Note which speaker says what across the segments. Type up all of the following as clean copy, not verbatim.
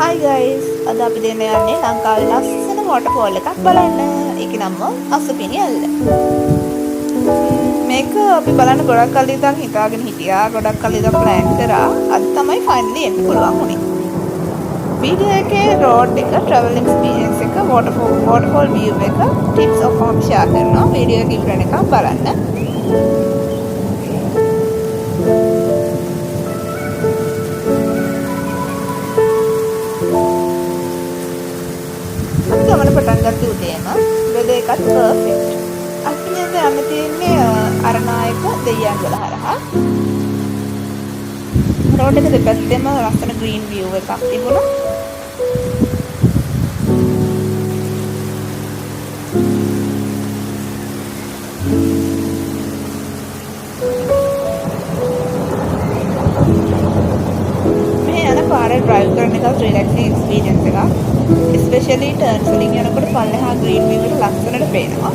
Speaker 1: Hi guys, අද අපි දෙන්න යන්නේ ලංකාවේ ලස්සන waterfall එකක් බලන්න. ඒකේ නම අසුපිනි ඇල්ල. මේක අපි බලන්න ගොඩක් කල් ඉඳන් හිතාගෙන හිටියා. ගොඩක් කල් ඉඳන් plan කරා. අද තමයි finally එන්න පුළුවන් වුණේ. වීඩියෝ එකේ road එක, travel experience එක, waterfall view එක, tips ඔක්කොම share කරනවා. වීඩියෝ එක ඉවර වෙනකම් බලන්න. ගමන පටන් ගත්ත උදේම වෙදර් එකත් පර්ෆෙක්ට්. අපි නේද යන්න තියෙන්නේ අරනායක දෙයියන්ගල හරහා. රෝඩ් එක දෙපැත්තෙම ලස්සන ග්‍රීන් view එකක් තිබුණා. මේ යන පාරේ drive කරන එක relaxing experience එකක්. Especially turns වලින් යනකොට පල්ලෙහා green view එක ලස්සනට පේනවා.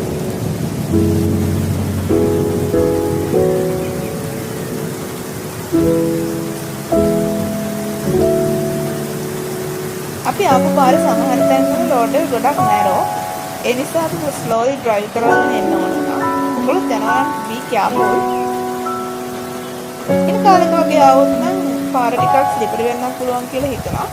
Speaker 1: අපි ආපු පාරේ සමහර තැන්වල road එක ගොඩක් narrow. ඒ නිසා අපි slowly drive කරගෙන යන්න ඕන වුණා. ඔයගොල්ලෝ යනවා be careful. ඉතින් කාලෙක වගේ ආවොත් නම් පාර ටිකක් slippery වෙන්නත් පුළුවන් කියලා හිතනවා.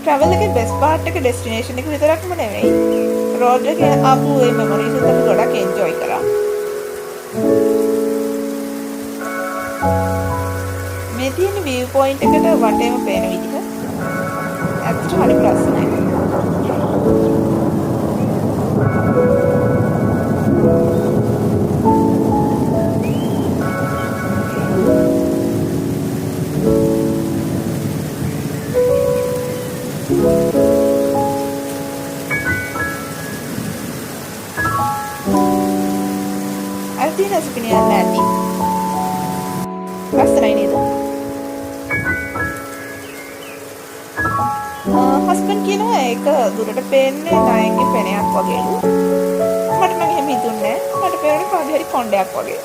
Speaker 1: travel එකේ best part එක destination එක විතරක්ම නෙවෙයි road එකේ ආපු ඒ memories එක අපි ගොඩක් enjoy කරා. මේ තියෙන view point එකට වටේම පේන විදිහ ඇත්තට හරි ලස්සනයි. Artinya අසුපිනි ඇල්ල ඇති. ලස්සනයි නේද? හස්බන්ඩ් කියනවා ඒක දුරට පේන්නේ නයන්ගේ පෙනයක් වගේලු. මට නම් එහෙම හිතුන්නේ නැහැ. මට පේන්නේ කාගේ හරි කොණ්ඩයක් වගේ.